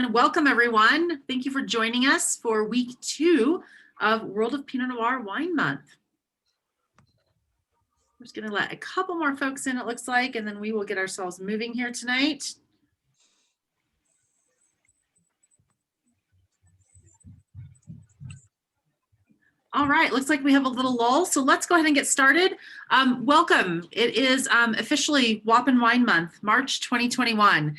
Welcome everyone. Thank you for joining us for week 2 of World of Pinot Noir Wine Month. I'm just going to let a couple more folks in, it looks like, and then we will get ourselves moving here tonight. All right, looks like we have a little lull, so let's go ahead and get started. Welcome. It is officially WOPN Wine Month, March 2021.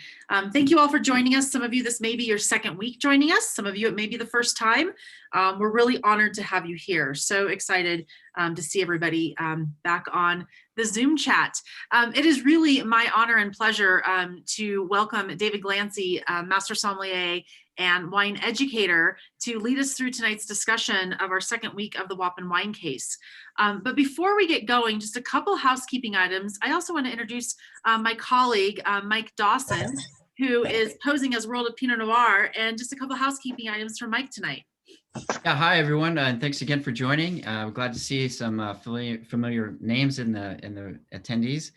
Thank you all for joining us. Some of you, this may be your second week joining us. Some of you, it may be the first time. We're really honored to have you here. So excited to see everybody back on the Zoom chat. It is really my honor and pleasure to welcome David Glancy, Master Sommelier and wine educator, to lead us through tonight's discussion of our second week of the WOPN wine case. But before we get going, just a couple housekeeping items. I also want to introduce my colleague, Mike Dawson, who is posing as World of Pinot Noir, and just a couple housekeeping items from Mike tonight. Yeah, hi everyone, and thanks again for joining. We're glad to see some familiar names in the attendees.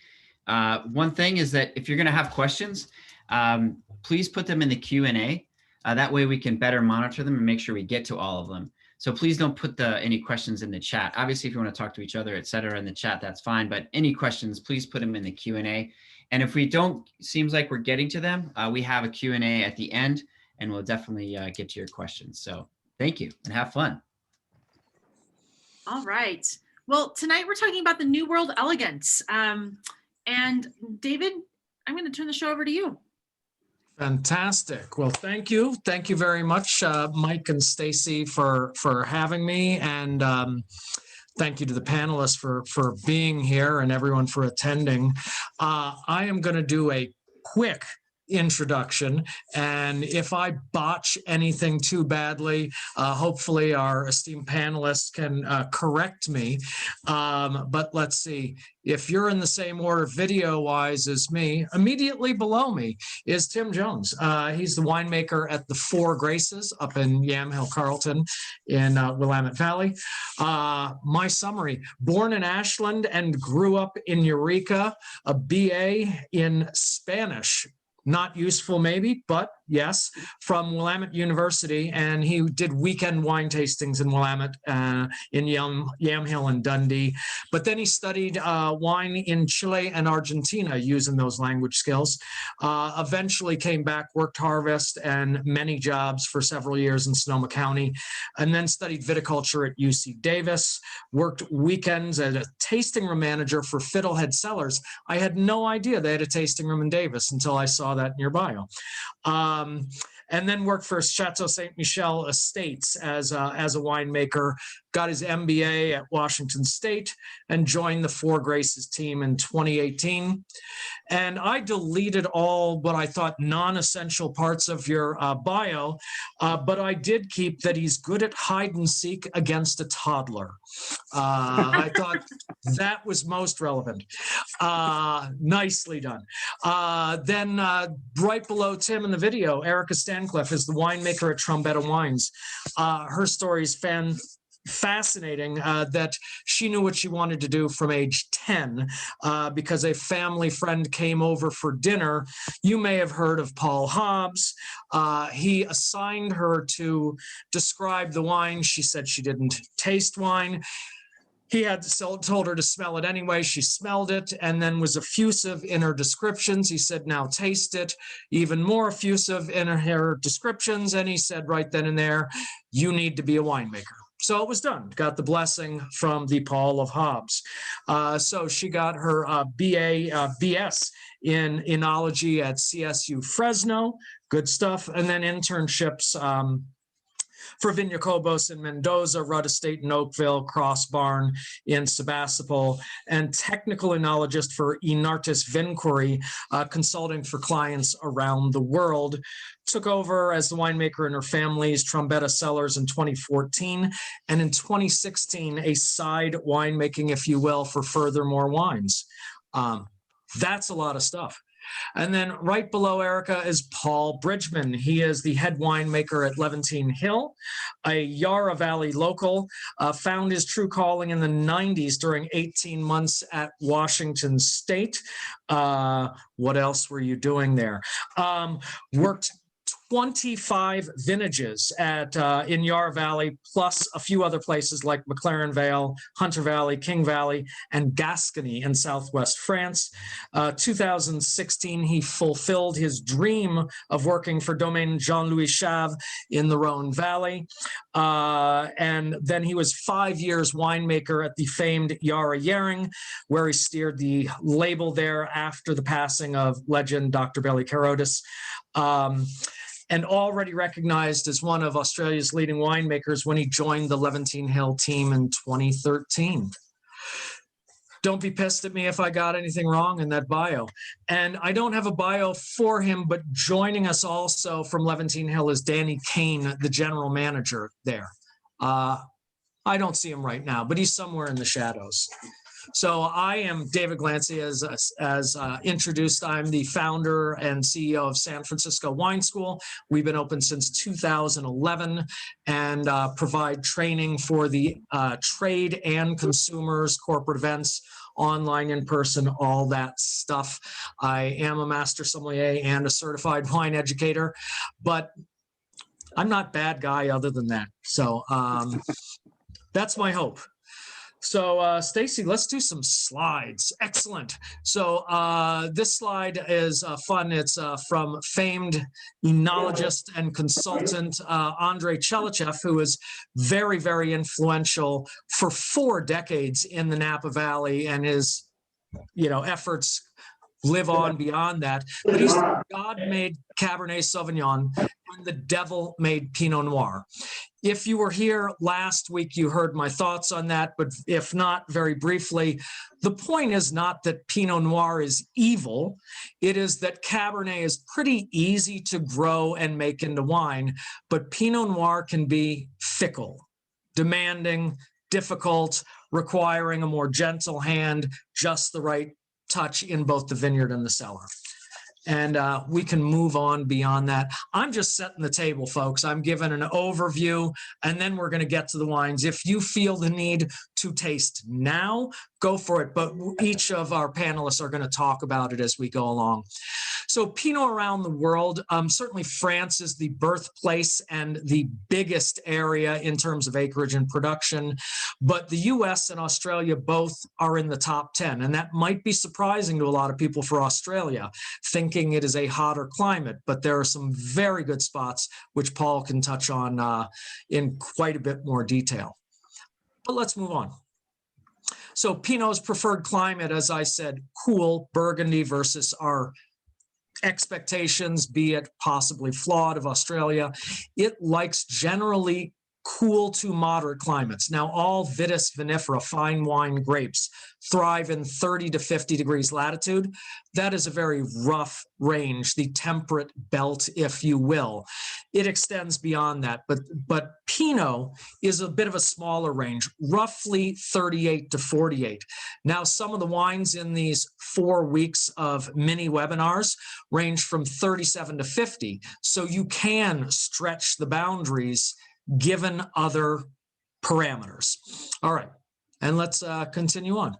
One thing is that if you're going to have questions, please put them in the Q&A. That way we can better monitor them and make sure we get to all of them. So please don't put any questions in the chat. Obviously, if you want to talk to each other, et cetera, in the chat, that's fine. But any questions, please put them in the Q&A. And if we don't, seems like we're getting to them, we have a Q&A at the end, and we'll definitely get to your questions. So thank you and have fun. All right. Well, tonight we're talking about the New World Elegance. And David, I'm going to turn the show over to you. Fantastic. Well, thank you. Thank you very much, Mike and Stacy, for having me. And thank you to the panelists for being here and everyone for attending. I am going to do a quick introduction, and if I botch anything too badly, hopefully our esteemed panelists can correct me. But let's see, if you're in the same order video-wise as me, immediately below me is Tim Jones. He's the winemaker at the Four Graces up in Yamhill-Carlton in Willamette Valley. My summary: born in Ashland and grew up in Eureka, a BA in Spanish. Not useful maybe, but yes, from Willamette University, and he did weekend wine tastings in Willamette, in Yamhill and Dundee. But then he studied wine in Chile and Argentina using those language skills. Eventually came back, worked harvest and many jobs for several years in Sonoma County, and then studied viticulture at UC Davis, worked weekends as a tasting room manager for Fiddlehead Cellars. I had no idea they had a tasting room in Davis until I saw that in your bio. And then worked for Chateau Saint Michel Estates as a winemaker, got his MBA at Washington State, and joined the Four Graces team in 2018. And I deleted all what I thought non-essential parts of your bio, but I did keep that he's good at hide and seek against a toddler. I thought that was most relevant. Nicely done. Then right below Tim in the video, Erica Stancliff is the winemaker at Trombetta Wines. Her story is fascinating, that she knew what she wanted to do from age 10 because a family friend came over for dinner. You may have heard of Paul Hobbs. He assigned her to describe the wine. She said she didn't taste wine. He had told her to smell it anyway. She smelled it and then was effusive in her descriptions. He said, now taste it. Even more effusive in her descriptions. And he said right then and there, you need to be a winemaker. So it was done. Got the blessing from the Paul of Hobbs. So she got her BS in enology at CSU Fresno. Good stuff. And then internships for Vineyard Cobos in Mendoza, Rudd Estate in Oakville, Cross Barn in Sebastopol, and technical enologist for Enartis Vinquery, consulting for clients around the world. Took over as the winemaker in her family's Trombetta cellars in 2014, and in 2016, a side winemaking, if you will, for Furthermore Wines. That's a lot of stuff. And then right below Erica is Paul Bridgeman. He is the head winemaker at Levantine Hill, a Yarra Valley local, found his true calling in the 90s during 18 months at Washington State. What else were you doing there? Worked 25 vintages in Yarra Valley, plus a few other places like McLaren Vale, Hunter Valley, King Valley, and Gascony in southwest France. 2016, he fulfilled his dream of working for Domaine Jean-Louis Chave in the Rhone Valley. And then he was 5 years winemaker at the famed Yarra Yering, where he steered the label there after the passing of legend Dr. Billy Carotis. And already recognized as one of Australia's leading winemakers when he joined the Levantine Hill team in 2013. Don't be pissed at me if I got anything wrong in that bio. And I don't have a bio for him, but joining us also from Levantine Hill is Danny Kane, the general manager there. I don't see him right now, but he's somewhere in the shadows. So I am David Glancy, as introduced. I'm the founder and CEO of San Francisco Wine School. We've been open since 2011 and provide training for the trade and consumers, corporate events, online, in person, all that stuff. I am a master sommelier and a certified wine educator, but I'm not bad guy other than that. So that's my hope. So Stacy, let's do some slides. Excellent. So this slide is fun. It's from famed enologist and consultant Andrei Chelichev, who is very, very influential for 4 decades in the Napa Valley, and his efforts live on beyond that. But he's God made Cabernet Sauvignon and the devil made Pinot Noir. If you were here last week, you heard my thoughts on that, but if not, very briefly, the point is not that Pinot Noir is evil. It is that Cabernet is pretty easy to grow and make into wine, but Pinot Noir can be fickle, demanding, difficult, requiring a more gentle hand, just the right touch in both the vineyard and the cellar. And we can move on beyond that. I'm just setting the table, folks. I'm giving an overview, and then we're going to get to the wines. If you feel the need to taste now, go for it. But each of our panelists are going to talk about it as we go along. So Pinot around the world, certainly France is the birthplace and the biggest area in terms of acreage and production. But the US and Australia both are in the top 10. And that might be surprising to a lot of people for Australia, thinking it is a hotter climate. But there are some very good spots, which Paul can touch on in quite a bit more detail. But let's move on. So Pinot's preferred climate, as I said, cool, Burgundy versus our expectations, be it possibly flawed, of Australia. It likes generally cool to moderate climates. Now, all Vitis vinifera, fine wine grapes, thrive in 30 to 50 degrees latitude. That is a very rough range, the temperate belt, if you will. It extends beyond that, but Pinot is a bit of a smaller range, roughly 38 to 48. Now, some of the wines in these 4 weeks of mini webinars range from 37 to 50. So you can stretch the boundaries given other parameters. All right, and let's continue on.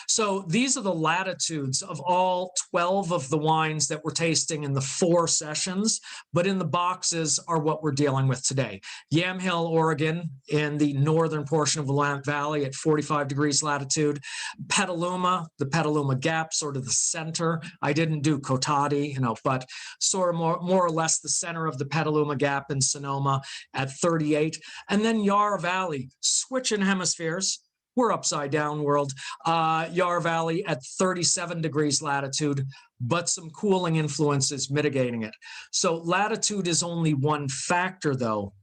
So these are the latitudes of all 12 of the wines that we're tasting in the 4 sessions, but in the boxes are what we're dealing with today. Yamhill, Oregon, in the northern portion of the Willamette Valley at 45 degrees latitude. Petaluma, the Petaluma Gap, sort of the center. I didn't do Cotati, but sort of more or less the center of the Petaluma Gap in Sonoma at 38. And then Yarra Valley, switching hemispheres. We're upside down world. Yarra Valley at 37 degrees latitude, but some cooling influences mitigating it. So latitude is only one factor, though.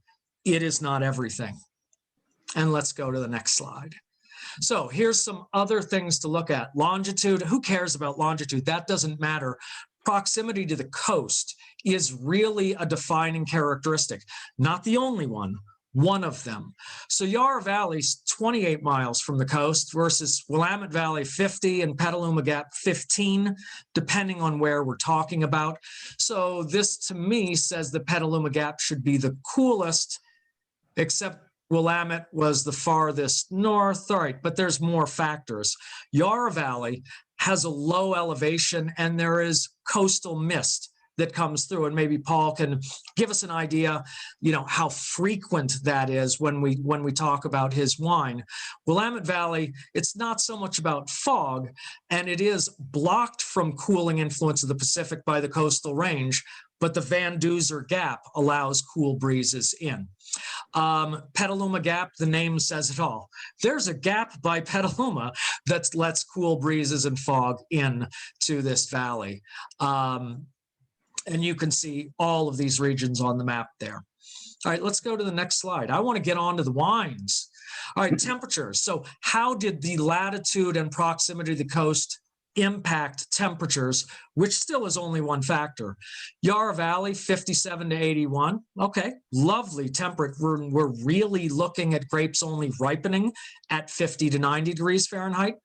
It is not everything. And let's go to the next slide. So here's some other things to look at. Longitude, who cares about longitude? That doesn't matter. Proximity to the coast is really a defining characteristic. Not the only one of them. So Yarra Valley's 28 miles from the coast versus Willamette Valley 50 and Petaluma Gap 15, depending on where we're talking about. So this to me says the Petaluma Gap should be the coolest, except Willamette was the farthest north. All right, but there's more factors. Yarra Valley has a low elevation and there is coastal mist that comes through. And maybe Paul can give us an idea, how frequent that is when we talk about his wine. Willamette Valley, it's not so much about fog, and it is blocked from cooling influence of the Pacific by the coastal range, but the Van Duzer Gap allows cool breezes in. Petaluma Gap, the name says it all. There's a gap by Petaluma that lets cool breezes and fog in to this valley. And you can see all of these regions on the map there. All right, let's go to the next slide. I want to get on to the wines. All right, temperatures. So how did the latitude and proximity to the coast impact temperatures, which still is only one factor? Yarra Valley, 57 to 81. Okay, lovely temperate. We're really looking at grapes only ripening at 50 to 90 degrees Fahrenheit.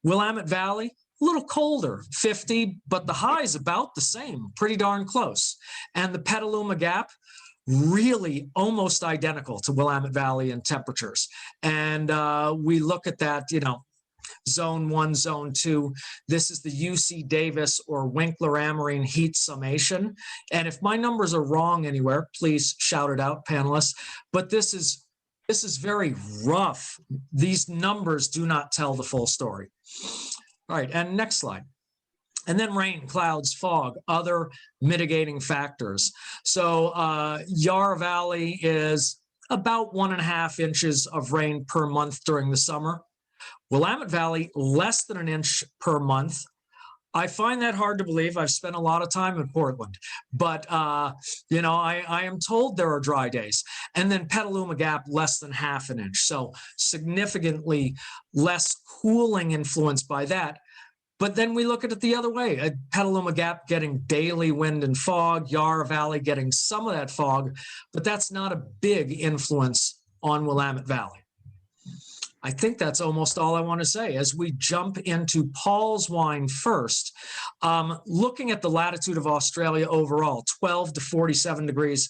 Willamette Valley, a little colder, 50, but the high is about the same, pretty darn close. And the Petaluma Gap, really almost identical to Willamette Valley in temperatures. And we look at that, Zone 1, Zone 2. This is the UC Davis or Winkler Amarine heat summation. And if my numbers are wrong anywhere, please shout it out, panelists. But this is very rough. These numbers do not tell the full story. All right, and next slide. And then rain, clouds, fog, other mitigating factors. So Yarra Valley is about 1.5 inches of rain per month during the summer. Willamette Valley, less than 1 inch per month. I find that hard to believe. I've spent a lot of time in Portland, but I am told there are dry days. And then Petaluma Gap, less than 0.5 inch. So significantly less cooling influence by that. But then we look at it the other way. Petaluma Gap getting daily wind and fog, Yarra Valley getting some of that fog, but that's not a big influence on Willamette Valley. I think that's almost all I want to say. As we jump into Paul's wine first, looking at the latitude of Australia overall, 12 to 47 degrees,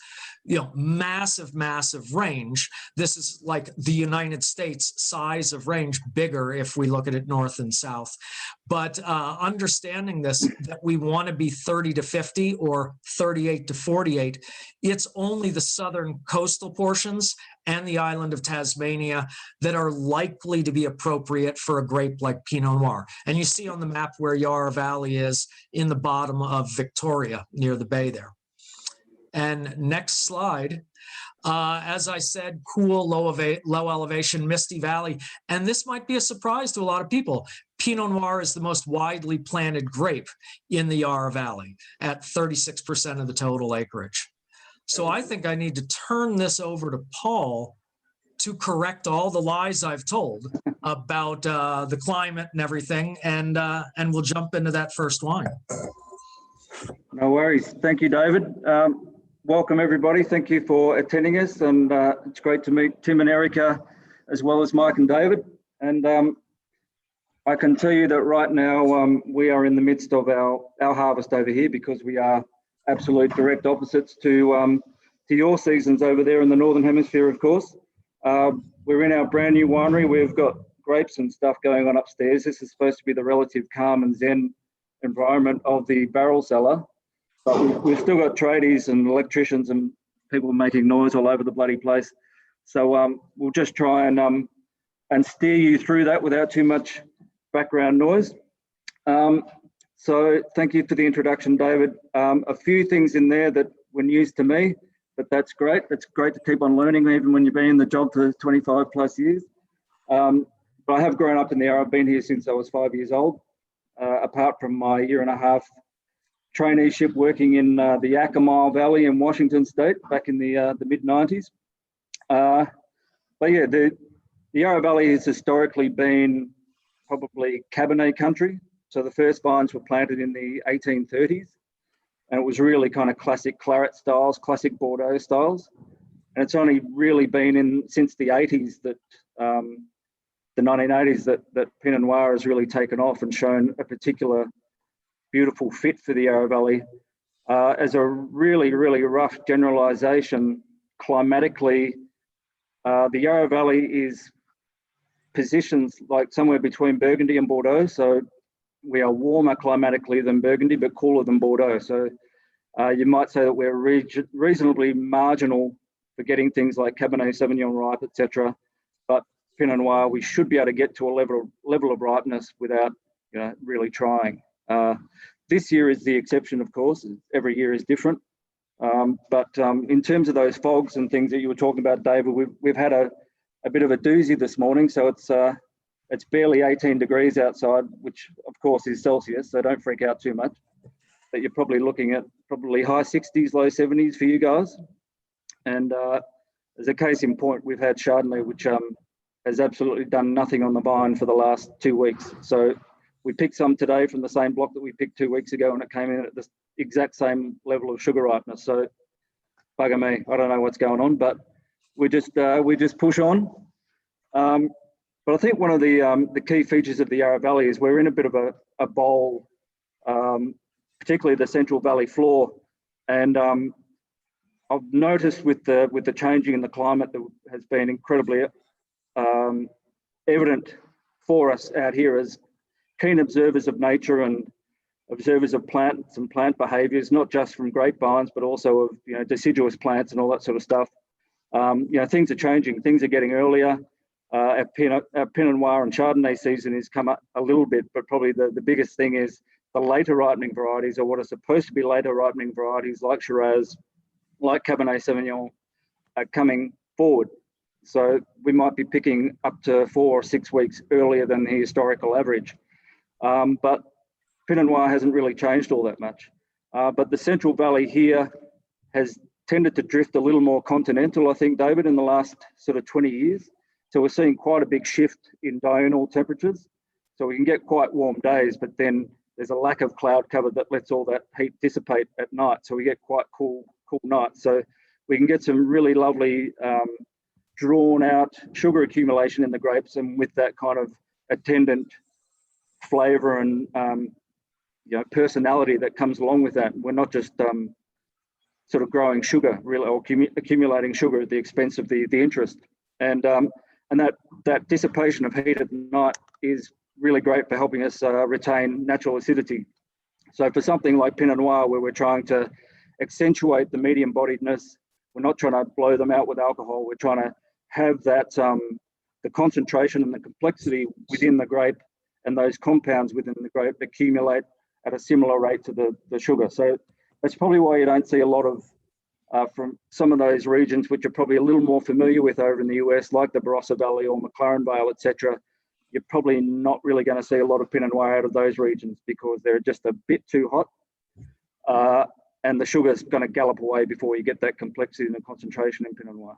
massive, massive range. This is like the United States size of range, bigger if we look at it north and south. But understanding this, that we want to be 30 to 50 or 38 to 48, it's only the southern coastal portions and the island of Tasmania that are likely to be appropriate for a grape like Pinot Noir. And you see on the map where Yarra Valley is in the bottom of Victoria, near the bay there. And next slide, as I said, cool, low elevation, misty valley. And this might be a surprise to a lot of people. Pinot Noir is the most widely planted grape in the Yarra Valley at 36% of the total acreage. So I think I need to turn this over to Paul to correct all the lies I've told about the climate and everything. And we'll jump into that first wine. No worries. Thank you, David. Welcome, everybody. Thank you for attending us. And it's great to meet Tim and Erica, as well as Mike and David. And I can tell you that right now we are in the midst of our harvest over here, because we are absolute direct opposites to your seasons over there in the Northern Hemisphere, of course. We're in our brand new winery. We've got grapes and stuff going on upstairs. This is supposed to be the relative calm and zen environment of the barrel cellar. But we've still got tradies and electricians and people making noise all over the bloody place. So we'll just try and steer you through that without too much background noise. So thank you for the introduction, David. A few things in there that were news to me, but that's great. It's great to keep on learning, even when you've been in the job for 25 plus years. But I have grown up in the Yarra. I've been here since I was 5 years old, apart from my 1.5 year traineeship working in the Yakima Valley in Washington State back in the mid-90s. But yeah, the Yarra Valley has historically been probably Cabernet country. So the first vines were planted in the 1830s, and it was really kind of classic Claret styles, classic Bordeaux styles. And it's only really been since the 80s that, the 1980s, that Pinot Noir has really taken off and shown a particular beautiful fit for the Yarra Valley. As a really, really rough generalization, climatically, the Yarra Valley is positioned like somewhere between Burgundy and Bordeaux. So we are warmer climatically than Burgundy, but cooler than Bordeaux. So You might say that we're reasonably marginal for getting things like Cabernet Sauvignon ripe, etc. But Pinot Noir, we should be able to get to a level of ripeness without really trying. This year is the exception, of course. Every year is different. But in terms of those fogs and things that you were talking about, David, we've had a bit of a doozy this morning. So it's barely 18 degrees outside, which of course is Celsius. So don't freak out too much. But you're probably looking at high 60s, low 70s for you guys. And as a case in point, we've had Chardonnay, which has absolutely done nothing on the vine for the last 2 weeks. So we picked some today from the same block that we picked 2 weeks ago, and it came in at the exact same level of sugar ripeness. So bugger me, I don't know what's going on, but we just push on. But I think one of the key features of the Yarra Valley is we're in a bit of a bowl, particularly the Central Valley floor, and I've noticed with the changing in the climate that has been incredibly evident for us out here as keen observers of nature and observers of plants and plant behaviours, not just from grapevines, but also of deciduous plants and all that sort of stuff. Things are changing. Things are getting earlier. Our Pinot Noir and Chardonnay season has come up a little bit, but probably the biggest thing is the later ripening varieties, or what are supposed to be later ripening varieties like Shiraz, like Cabernet Sauvignon, are coming forward. So we might be picking up to 4 or 6 weeks earlier than the historical average. But Pinot Noir hasn't really changed all that much. But the Central Valley here has tended to drift a little more continental, I think, David, in the last sort of 20 years. So we're seeing quite a big shift in diurnal temperatures. So we can get quite warm days, but then there's a lack of cloud cover that lets all that heat dissipate at night. So we get quite cool nights. So we can get some really lovely drawn out sugar accumulation in the grapes, and with that kind of attendant flavor and personality that comes along with that. We're not just sort of growing sugar, really, or accumulating sugar at the expense of the interest. And that dissipation of heat at night is really great for helping us retain natural acidity. So for something like Pinot Noir, where we're trying to accentuate the medium bodiedness, we're not trying to blow them out with alcohol. We're trying to have that the concentration and the complexity within the grape and those compounds within the grape accumulate at a similar rate to the sugar. So that's probably why you don't see a lot of from some of those regions, which you're probably a little more familiar with over in the US, like the Barossa Valley or McLaren Vale, etc. You're probably not really going to see a lot of Pinot Noir out of those regions because they're just a bit too hot, and the sugar's going to gallop away before you get that complexity and the concentration in Pinot Noir.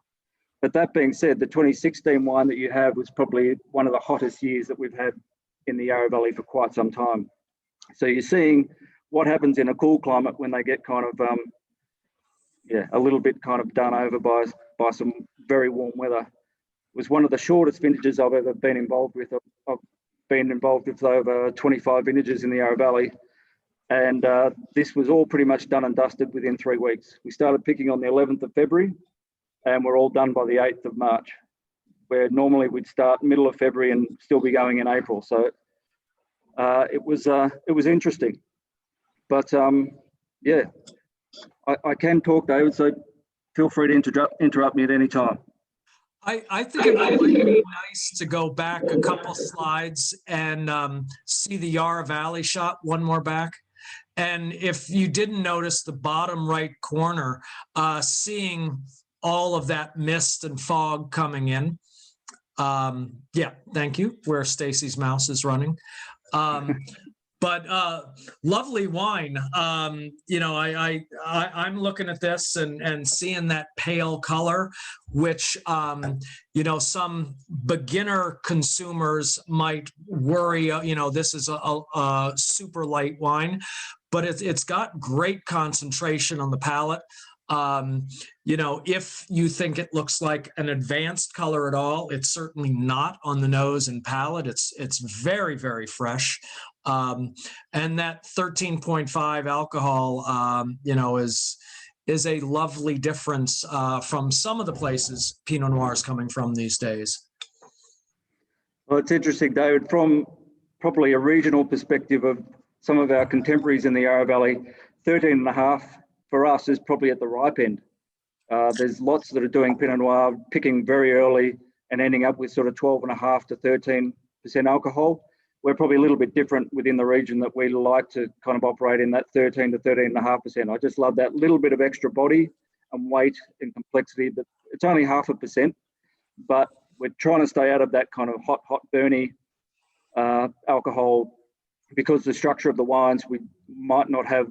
But that being said, the 2016 wine that you have was probably one of the hottest years that we've had in the Yarra Valley for quite some time. So you're seeing what happens in a cool climate when they get kind of a little bit kind of done over by some very warm weather. It was one of the shortest vintages I've ever been involved with. I've been involved with over 25 vintages in the Yarra Valley, and this was all pretty much done and dusted within 3 weeks. We started picking on the 11th of February, and we're all done by the 8th of March, where normally we'd start middle of February and still be going in April. So it was interesting, but I can talk, David, so feel free to interrupt me at any time. I think it might be nice to go back a couple slides and see the Yarra Valley shot one more back. And if you didn't notice the bottom right corner, seeing all of that mist and fog coming in. Yeah, thank you, where Stacy's mouse is running. But lovely wine. I'm looking at this and seeing that pale color, which some beginner consumers might worry. This is a super light wine, but it's got great concentration on the palate. If you think it looks like an advanced color at all, it's certainly not on the nose and palate. It's very, very fresh. And that 13.5 alcohol, is a lovely difference from some of the places Pinot Noir is coming from these days. Well, it's interesting, David, from probably a regional perspective of some of our contemporaries in the Yarra Valley, 13.5 for us is probably at the ripe end. There's lots that are doing Pinot Noir, picking very early and ending up with sort of 12.5 to 13% alcohol. We're probably a little bit different within the region that we like to kind of operate in that 13 to 13.5%. I just love that little bit of extra body and weight and complexity, but it's only 0.5%, but we're trying to stay out of that kind of hot, burny alcohol, because the structure of the wines, we might not have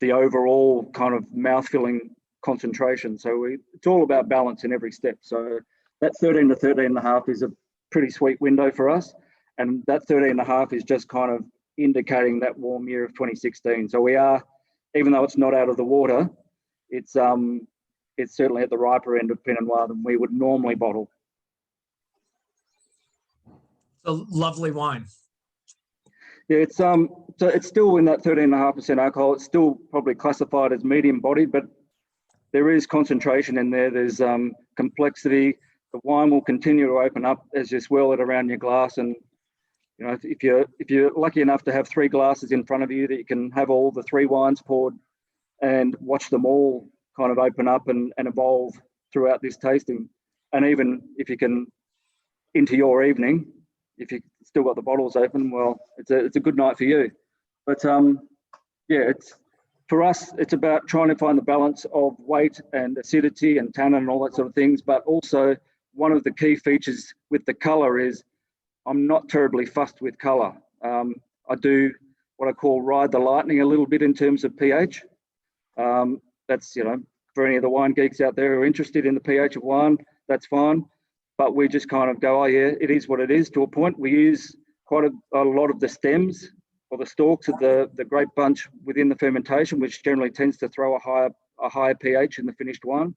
the overall kind of mouth-filling concentration. So it's all about balance in every step. So that 13 to 13.5 is a pretty sweet window for us. And that 13.5 is just kind of indicating that warm year of 2016. So we are, even though it's not out of the water, it's certainly at the riper end of Pinot Noir than we would normally bottle. A lovely wine. Yeah, it's so it's still in that 13.5% alcohol. It's still probably classified as medium bodied, but there is concentration in there. There's complexity. The wine will continue to open up as you swirl it around your glass. And you know, if you're lucky enough to have 3 glasses in front of you, that you can have all the 3 wines poured and watch them all kind of open up and evolve throughout this tasting. And even if you can, into your evening, if you still got the bottles open, well, it's a good night for you. But yeah, for us, it's about trying to find the balance of weight and acidity and tannin and all that sort of things. But also, one of the key features with the colour is I'm not terribly fussed with colour. I do what I call ride the lightning a little bit in terms of pH. That's, you know, for any of the wine geeks out there who are interested in the pH of wine, that's fine. But we just kind of go, oh yeah, it is what it is to a point. We use quite a lot of the stems or the stalks of the grape bunch within the fermentation, which generally tends to throw a higher pH in the finished wine.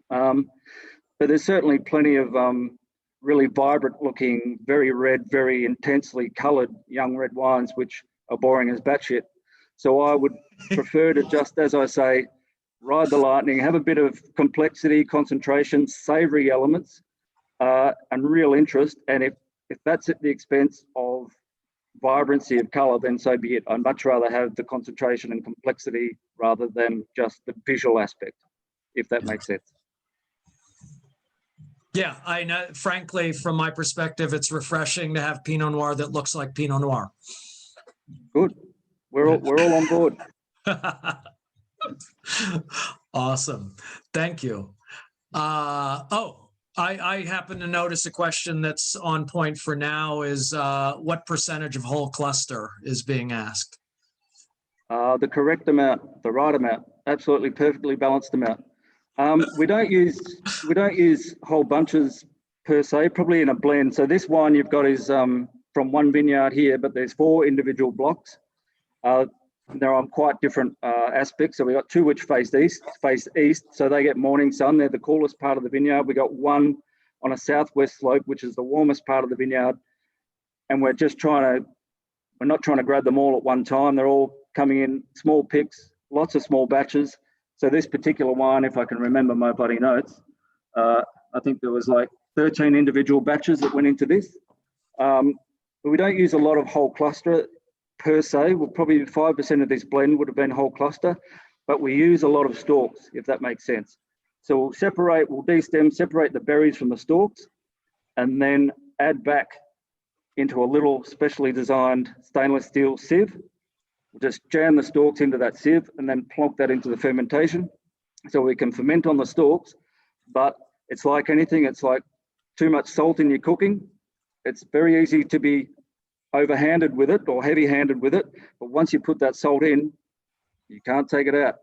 But there's certainly plenty of really vibrant looking, very red, very intensely coloured young red wines, which are boring as batshit. So I would prefer to just, as I say, ride the lightning, have a bit of complexity, concentration, savoury elements, and real interest. And if that's at the expense of vibrancy of colour, then so be it. I'd much rather have the concentration and complexity rather than just the visual aspect, if that makes sense. Yeah, I know. Frankly, from my perspective, it's refreshing to have Pinot Noir that looks like Pinot Noir. Good. We're all on board. Awesome. Thank you. I happen to notice a question that's on point for now is what percentage of whole cluster is being asked? The correct amount, the right amount, absolutely perfectly balanced amount. We don't use whole bunches per se, probably in a blend. So this wine you've got is from one vineyard here, but there's 4 individual blocks. They're on quite different aspects. So we got 2 which face east, so they get morning sun. They're the coolest part of the vineyard. We got 1 on a southwest slope, which is the warmest part of the vineyard. And we're not trying to grab them all at one time. They're all coming in small picks, lots of small batches. So this particular wine, if I can remember my bloody notes, I think there was like 13 individual batches that went into this. But we don't use a lot of whole cluster per se. Well, probably 5% of this blend would have been whole cluster, but we use a lot of stalks, if that makes sense. So we'll de-stem, separate the berries from the stalks, and then add back into a little specially designed stainless steel sieve. We'll just jam the stalks into that sieve and then plonk that into the fermentation. So we can ferment on the stalks, but it's like anything, it's like too much salt in your cooking. It's very easy to be overhanded with it or heavy-handed with it, but once you put that salt in, you can't take it out.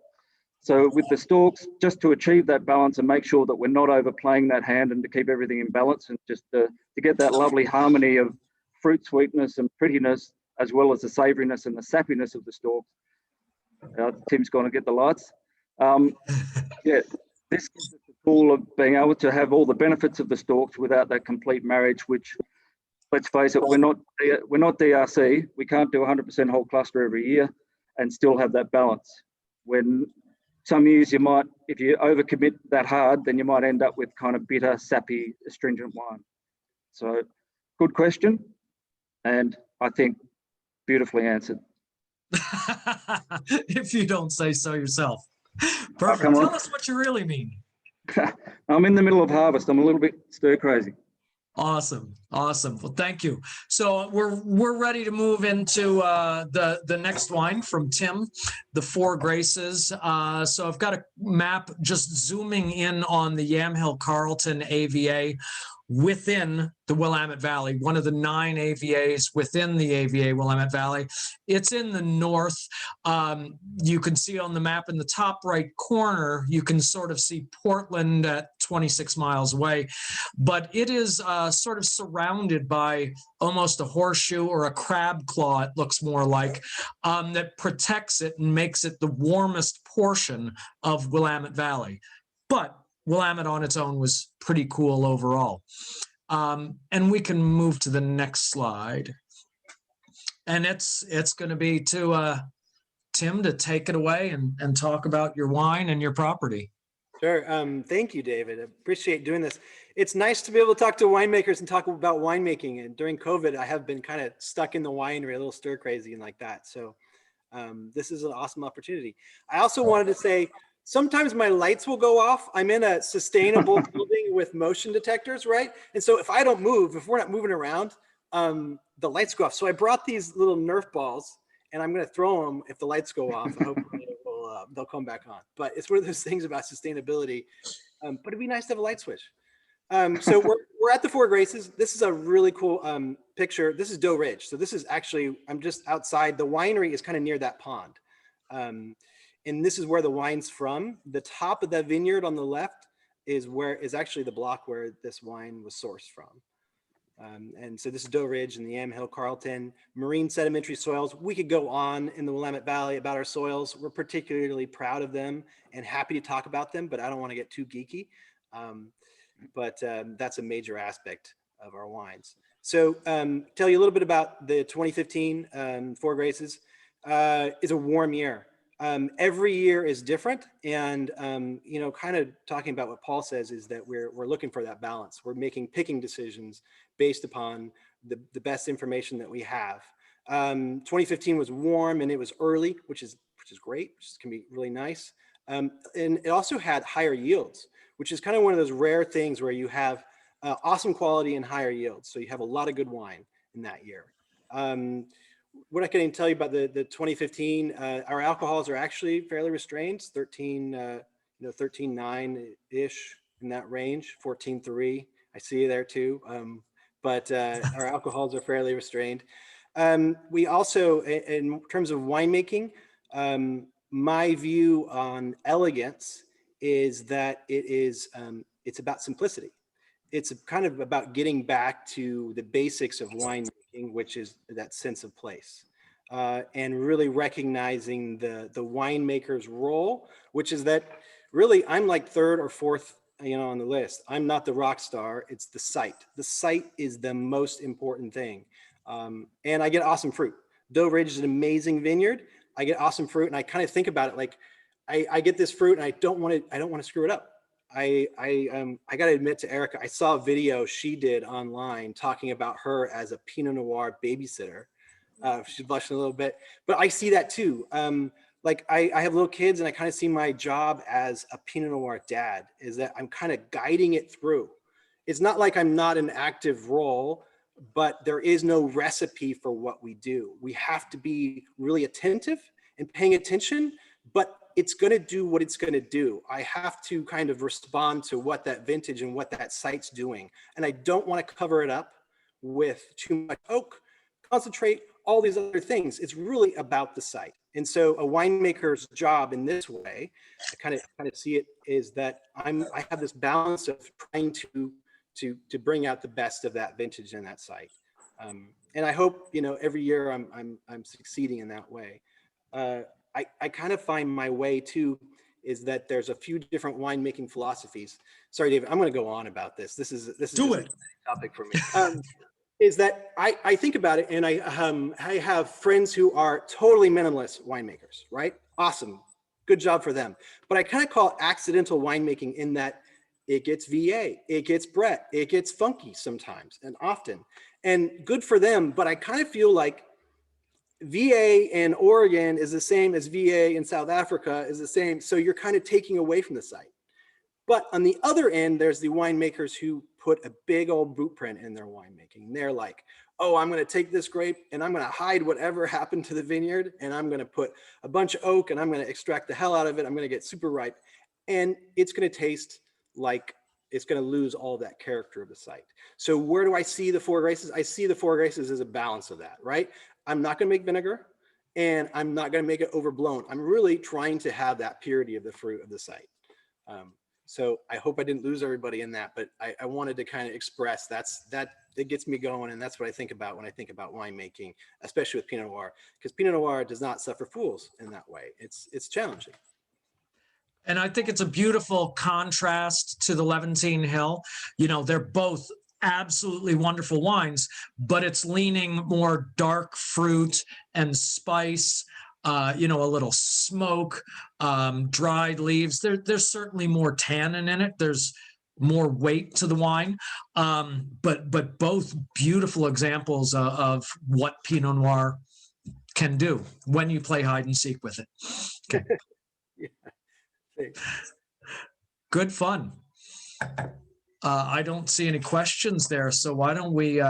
So with the stalks, just to achieve that balance and make sure that we're not overplaying that hand and to keep everything in balance and just to get that lovely harmony of fruit sweetness and prettiness, as well as the savouriness and the sappiness of the stalks. Tim's going to get the lights. Yeah, this gives us the tool of being able to have all the benefits of the stalks without that complete marriage, which, let's face it, we're not DRC. We can't do 100% whole cluster every year and still have that balance. When some years you might, if you overcommit that hard, then you might end up with kind of bitter, sappy, astringent wine. So good question. And I think beautifully answered. If you don't say so yourself. Perfect. come on. Tell us what you really mean. I'm in the middle of harvest. I'm a little bit stir crazy. Awesome. Awesome. Well, thank you. So we're ready to move into the next wine from Tim, the Four Graces. So I've got a map just zooming in on the Yamhill-Carlton AVA within the Willamette Valley, one of the 9 AVAs within the AVA Willamette Valley. It's in the north. You can see on the map in the top right corner, you can sort of see Portland at 26 miles away, but it is sort of surrounded by almost a horseshoe or a crab claw, it looks more like, that protects it and makes it the warmest portion of Willamette Valley. But Willamette on its own was pretty cool overall. And we can move to the next slide. And it's going to be to Tim to take it away and talk about your wine and your property. Sure. Thank you, David. I appreciate doing this. It's nice to be able to talk to winemakers and talk about winemaking. And during COVID, I have been kind of stuck in the winery, a little stir crazy and like that. So this is an awesome opportunity. I also wanted to say, sometimes my lights will go off. I'm in a sustainable building with motion detectors, right? And so if I don't move, if we're not moving around, the lights go off. So I brought these little Nerf balls and I'm going to throw them if the lights go off. I hope they'll come back on. But it's one of those things about sustainability. But it'd be nice to have a light switch. So we're at the Four Graces. This is a really cool picture. This is Doe Ridge. So this is actually, I'm just outside. The winery is kind of near that pond. And this is where the wine's from. The top of that vineyard on the left is actually the block where this wine was sourced from. And so this is Doe Ridge and the Yamhill-Carlton marine sedimentary soils. We could go on in the Willamette Valley about our soils. We're particularly proud of them and happy to talk about them, but I don't want to get too geeky. But that's a major aspect of our wines. So tell you a little bit about the 2015 Four Graces. It's a warm year. Every year is different, and you know, kind of talking about what Paul says is that we're looking for that balance. We're making picking decisions based upon the best information that we have. 2015 was warm and it was early, which is great, which can be really nice. And it also had higher yields, which is kind of one of those rare things where you have awesome quality and higher yields. So you have a lot of good wine in that year. What I can tell you about the 2015, our alcohols are actually fairly restrained, 13.9-ish in that range, 14.3. I see you there too. But our alcohols are fairly restrained. We also, in terms of winemaking, my view on elegance is that it's about simplicity. It's kind of about getting back to the basics of winemaking, which is that sense of place, and really recognizing the winemaker's role, which is that really I'm like third or fourth, on the list. I'm not the rock star. It's the site. The site is the most important thing, and I get awesome fruit. Doe Ridge is an amazing vineyard. I get awesome fruit, and I kind of think about it like I get this fruit, and I don't want to screw it up. I got to admit to Erica, I saw a video she did online talking about her as a Pinot Noir babysitter. She's blushing a little bit, but I see that too. Like I have little kids, and I kind of see my job as a Pinot Noir dad is that I'm kind of guiding it through. It's not like I'm not an active role, but there is no recipe for what we do. We have to be really attentive and paying attention, but it's going to do what it's going to do. I have to kind of respond to what that vintage and what that site's doing. And I don't want to cover it up with too much oak, concentrate, all these other things. It's really about the site. And so a winemaker's job in this way, I kind of see it, is that I have this balance of trying to bring out the best of that vintage and that site. And I hope, every year I'm succeeding in that way. I kind of find my way too, is that there's a few different winemaking philosophies. Sorry, David, I'm going to go on about this. This is Do just it. a topic for me. Is that I think about it, and I have friends who are totally minimalist winemakers, right? Awesome, good job for them. But I kind of call it accidental winemaking in that it gets VA, it gets Brett, it gets funky sometimes and often, and good for them. But I kind of feel like VA in Oregon is the same as VA in South Africa is the same. So you're kind of taking away from the site. But on the other end, there's the winemakers who put a big old boot print in their winemaking. They're like, oh, I'm going to take this grape and I'm going to hide whatever happened to the vineyard. And I'm going to put a bunch of oak and I'm going to extract the hell out of it. I'm going to get super ripe. And it's going to taste like it's going to lose all that character of the site. So where do I see the four graces? I see the four graces as a balance of that, right? I'm not going to make vinegar and I'm not going to make it overblown. I'm really trying to have that purity of the fruit of the site. So I hope I didn't lose everybody in that, but I wanted to kind of express that it gets me going. And that's what I think about when I think about winemaking, especially with Pinot Noir, because Pinot Noir does not suffer fools in that way. It's challenging. And I think it's a beautiful contrast to the Levantine Hill. You know, they're both absolutely wonderful wines, but it's leaning more dark fruit and spice, you know, a little smoke, dried leaves. There's certainly more tannin in it. There's more weight to the wine, but both beautiful examples of what Pinot Noir can do when you play hide and seek with it. Okay. Yeah. Thanks. Good fun. I don't see any questions there, so why don't we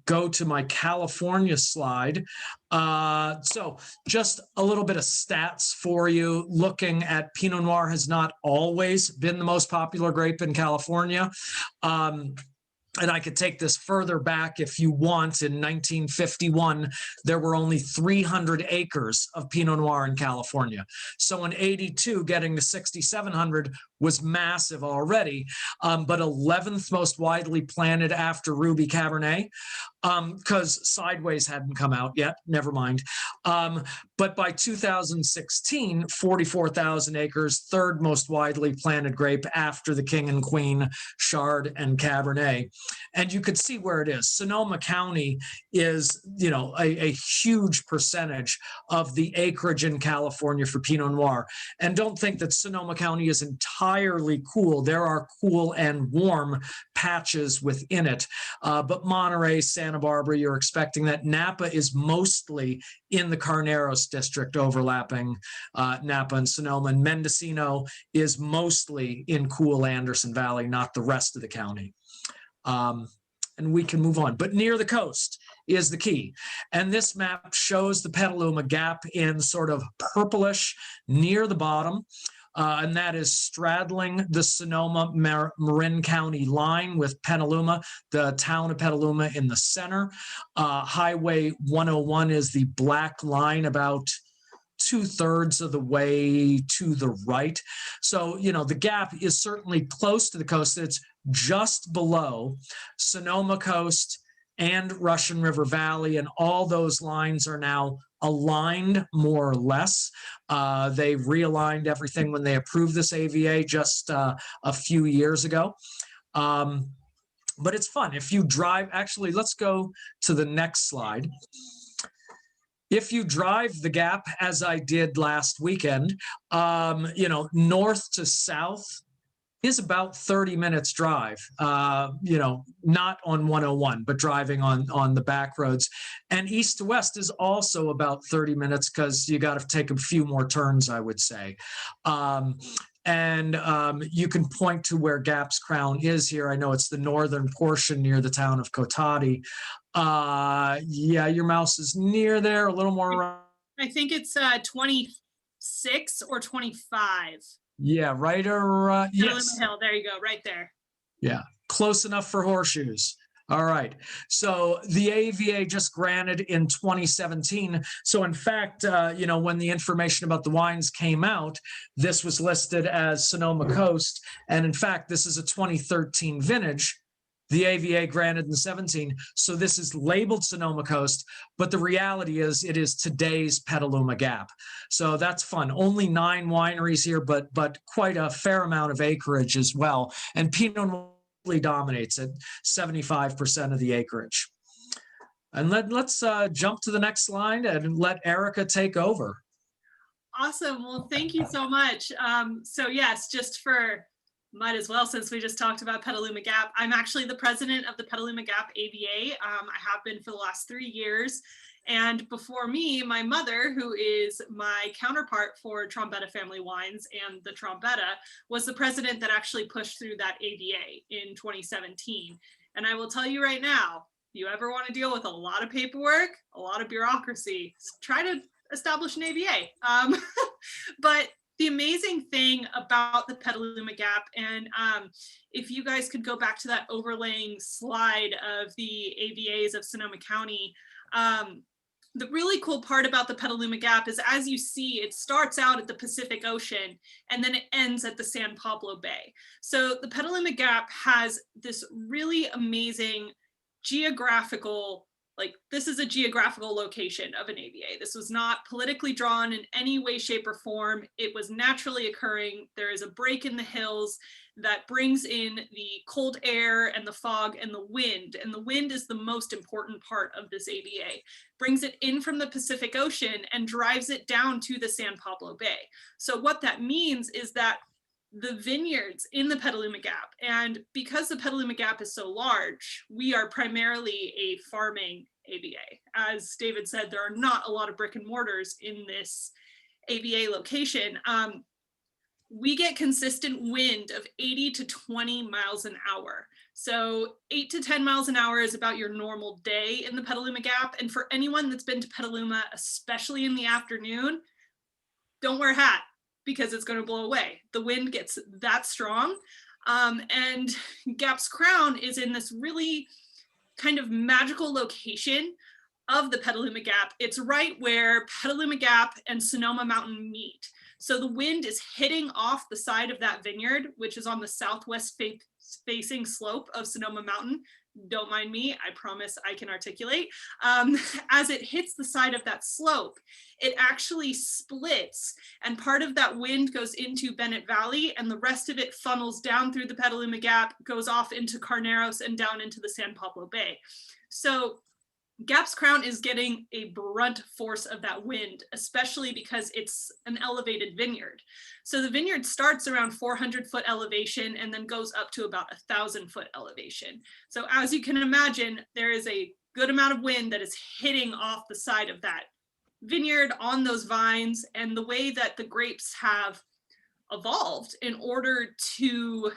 go to my California slide. So just a little bit of stats for you. Looking at Pinot Noir has not always been the most popular grape in California. And I could take this further back if you want. In 1951, there were only 300 acres of Pinot Noir in California. So in 82, getting to 6,700 was massive already, but 11th most widely planted after Ruby Cabernet, because Sideways hadn't come out yet, never mind. But by 2016, 44,000 acres, third most widely planted grape after the King and Queen, Chard and Cabernet. And you could see where it is. Sonoma County is, you know, a huge percentage of the acreage in California for Pinot Noir. And don't think that Sonoma County is entirely cool. There are cool and warm patches within it. But Monterey, Santa Barbara, you're expecting that. Napa is mostly in the Carneros district, overlapping Napa and Sonoma. And Mendocino is mostly in cool Anderson Valley, not the rest of the county. And we can move on. But near the coast is the key. And this map shows the Petaluma Gap in sort of purplish near the bottom. And that is straddling the Sonoma Marin County line with Petaluma, the town of Petaluma in the center. Highway 101 is the black line about 2/3 of the way to the right. So, you know, the gap is certainly close to the coast. It's just below Sonoma coast and Russian River Valley, and all those lines are now aligned more or less. They realigned everything when they approved this AVA just a few years ago. But it's fun. If you drive, actually, let's go to the next slide. If you drive the gap, as I did last weekend, you know, north to south is about 30 minutes drive, you know, not on 101, but driving on the back roads. And east to west is also about 30 minutes because you got to take a few more turns, I would say. And you can point to where Gap's Crown is here. I know it's the northern portion near the town of Cotati. Yeah, your mouse is near there, a little more around. I think it's 26 or 25. Yeah, right around. Yes. Hill, there you go, right there. Yeah, close enough for horseshoes. All right. So the AVA just granted in 2017. So in fact, you know, when the information about the wines came out, this was listed as Sonoma Coast. And in fact, this is a 2013 vintage. The AVA granted in 17. So this is labeled Sonoma Coast, but the reality is it is today's Petaluma Gap. So that's fun. Only 9 wineries here, but quite a fair amount of acreage as well. And Pinot Noir dominates at 75% of the acreage. And let's jump to the next slide and let Erica take over. Awesome. Well, thank you so much. So yes, just for might as well, since we just talked about Petaluma Gap, I'm actually the president of the Petaluma Gap AVA. I have been for the last 3 years. And before me, my mother, who is my counterpart for Trombetta Family Wines and the Trombetta, was the president that actually pushed through that ABA in 2017. And I will tell you right now, if you ever want to deal with a lot of paperwork, a lot of bureaucracy, try to establish an ABA. But the amazing thing about the Petaluma Gap, and if you guys could go back to that overlaying slide of the ABAs of Sonoma County, the really cool part about the Petaluma Gap is, as you see, it starts out at the Pacific Ocean and then it ends at the San Pablo Bay. So the Petaluma Gap has this really amazing geographical, like, this is a geographical location of an ABA. This was not politically drawn in any way, shape, or form. It was naturally occurring. There is a break in the hills that brings in the cold air and the fog and the wind. And the wind is the most important part of this ABA. Brings it in from the Pacific Ocean and drives it down to the San Pablo Bay. So what that means is that the vineyards in the Petaluma Gap, and because the Petaluma Gap is so large, we are primarily a farming ABA. As David said, there are not a lot of brick and mortars in this ABA location. We get consistent wind of 80 to 20 miles an hour. So 8 to 10 miles an hour is about your normal day in the Petaluma Gap. And for anyone that's been to Petaluma, especially in the afternoon, don't wear a hat, because it's going to blow away. The wind gets that strong. And Gap's Crown is in this really kind of magical location of the Petaluma Gap. It's right where Petaluma Gap and Sonoma Mountain meet. So the wind is hitting off the side of that vineyard, which is on the southwest facing slope of Sonoma Mountain. Don't mind me, I promise I can articulate. As it hits the side of that slope, it actually splits, and part of that wind goes into Bennett Valley and the rest of it funnels down through the Petaluma Gap, goes off into Carneros and down into the San Pablo Bay. So Gap's Crown is getting a brunt force of that wind, especially because it's an elevated vineyard. So the vineyard starts around 400-foot elevation and then goes up to about 1,000-foot elevation. So as you can imagine, there is a good amount of wind that is hitting off the side of that vineyard on those vines, and the way that the grapes have evolved in order to,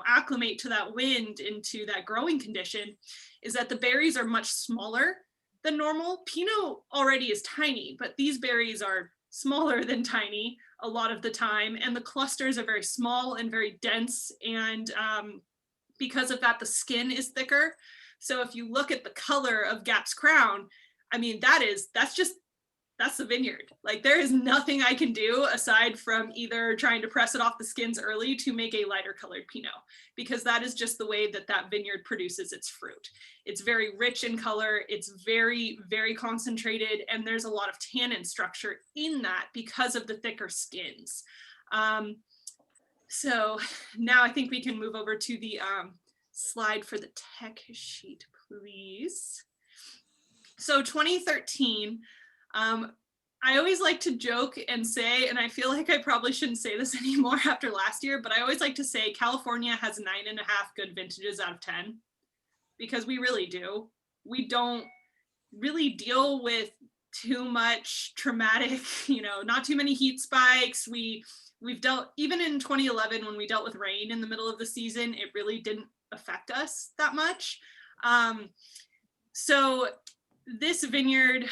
acclimate to that wind, into that growing condition, is that the berries are much smaller than normal. Pinot already is tiny, but these berries are smaller than tiny a lot of the time, and the clusters are very small and very dense, and because of that, the skin is thicker. So if you look at the color of Gap's Crown, I mean, that's the vineyard. Like, there is nothing I can do aside from either trying to press it off the skins early to make a lighter colored Pinot, because that is just the way that that vineyard produces its fruit. It's very rich in color. It's very, very concentrated. And there's a lot of tannin structure in that because of the thicker skins. So now I think we can move over to the slide for the tech sheet, please. So 2013, I always like to joke and say, and I feel like I probably shouldn't say this anymore after last year, but I always like to say California has 9.5 good vintages out of 10, because we really do. We don't really deal with too much traumatic, not too many heat spikes. We've dealt, even in 2011, when we dealt with rain in the middle of the season, it really didn't affect us that much. So this vineyard,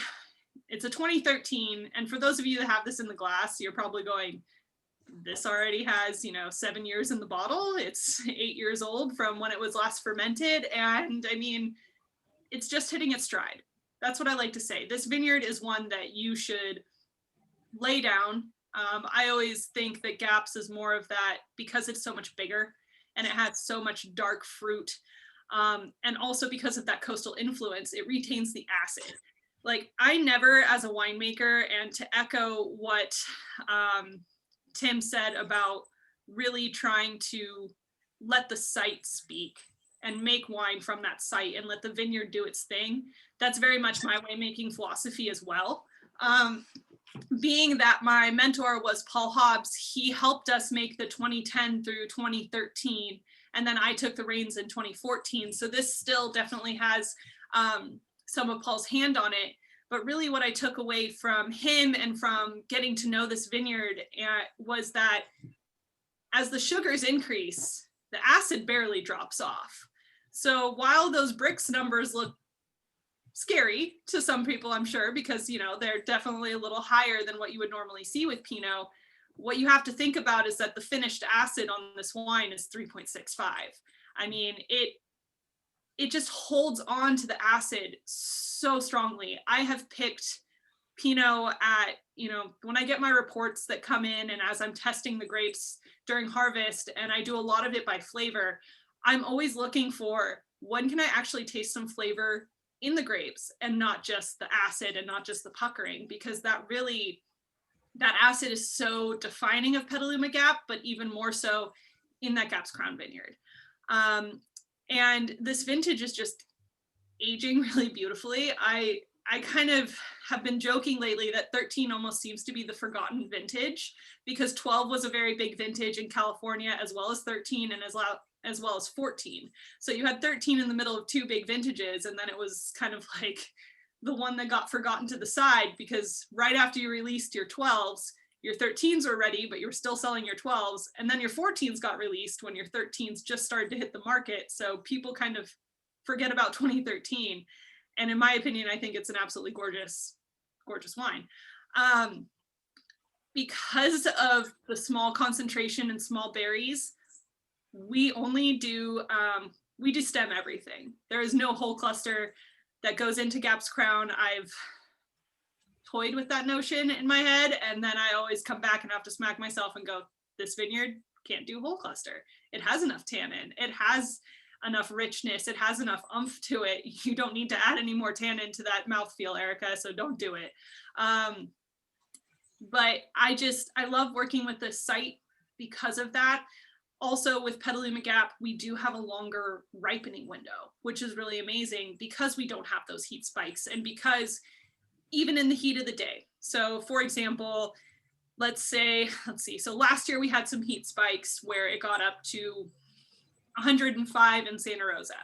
it's a 2013, and for those of you that have this in the glass, you're probably going, this already has, 7 years in the bottle. It's 8 years old from when it was last fermented, and I mean, it's just hitting its stride. That's what I like to say. This vineyard is one that you should lay down. I always think that Gaps is more of that because it's so much bigger and it has so much dark fruit, and also because of that coastal influence, it retains the acid. Like, I never, as a winemaker, and to echo what Tim said about really trying to let the site speak and make wine from that site and let the vineyard do its thing, that's very much my winemaking philosophy as well. Being that my mentor was Paul Hobbs, he helped us make the 2010 through 2013, and then I took the reins in 2014. So this still definitely has some of Paul's hand on it, But really what I took away from him and from getting to know this vineyard was that as the sugars increase, the acid barely drops off. So while those Brix numbers look scary to some people, I'm sure, because, you know, they're definitely a little higher than what you would normally see with Pinot, what you have to think about is that the finished acid on this wine is 3.65. I mean, it just holds on to the acid so strongly. I have picked Pinot at, you know, when I get my reports that come in and as I'm testing the grapes during harvest, and I do a lot of it by flavor, I'm always looking for when can I actually taste some flavor in the grapes and not just the acid and not just the puckering, because that acid is so defining of Petaluma Gap, but even more so in that Gap's Crown vineyard. And this vintage is just aging really beautifully. I kind of have been joking lately that 13 almost seems to be the forgotten vintage, because 12 was a very big vintage in California, as well as 13 and as well as 14. So you had 13 in the middle of two big vintages, and then it was kind of like the one that got forgotten to the side, because right after you released your 12s, your 13s were ready, but you were still selling your 12s. And then your 14s got released when your 13s just started to hit the market. So people kind of forget about 2013. And in my opinion, I think it's an absolutely gorgeous, gorgeous wine. Because of the small concentration and small berries, we only do, we do stem everything. There is no whole cluster that goes into Gap's Crown. I've toyed with that notion in my head, and then I always come back and have to smack myself and go, this vineyard can't do whole cluster. It has enough tannin. It has enough richness. It has enough oomph to it. You don't need to add any more tannin to that mouthfeel, Erica, so don't do it. But I love working with this site because of that. Also with Petaluma Gap, we do have a longer ripening window, which is really amazing because we don't have those heat spikes, and because even in the heat of the day. So for example, let's see, so last year we had some heat spikes where it got up to 105 in Santa Rosa.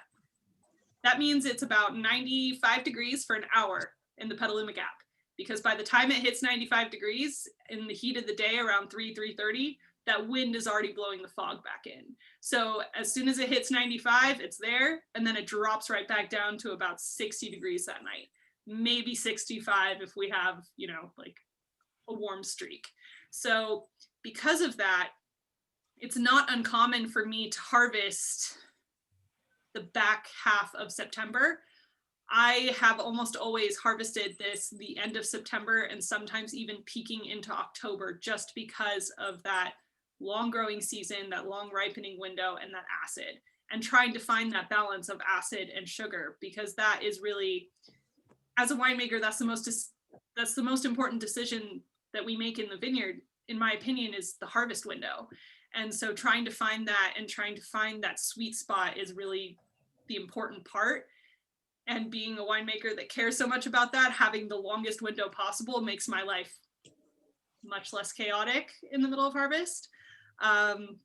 That means it's about 95 degrees for an hour in the Petaluma Gap, because by the time it hits 95 degrees in the heat of the day around 3:30, that wind is already blowing the fog back in. So as soon as it hits 95, it's there, and then it drops right back down to about 60 degrees that night. Maybe 65 if we have, you know, like a warm streak. So because of that, it's not uncommon for me to harvest the back half of September. I have almost always harvested this the end of September, and sometimes even peeking into October, just because of that long growing season, that long ripening window, and that acid, and trying to find that balance of acid and sugar, because that is really, as a winemaker, that's the most important decision that we make in the vineyard, in my opinion, is the harvest window. And so trying to find that and trying to find that sweet spot is really the important part. And being a winemaker that cares so much about that, having the longest window possible makes my life much less chaotic in the middle of harvest. Trying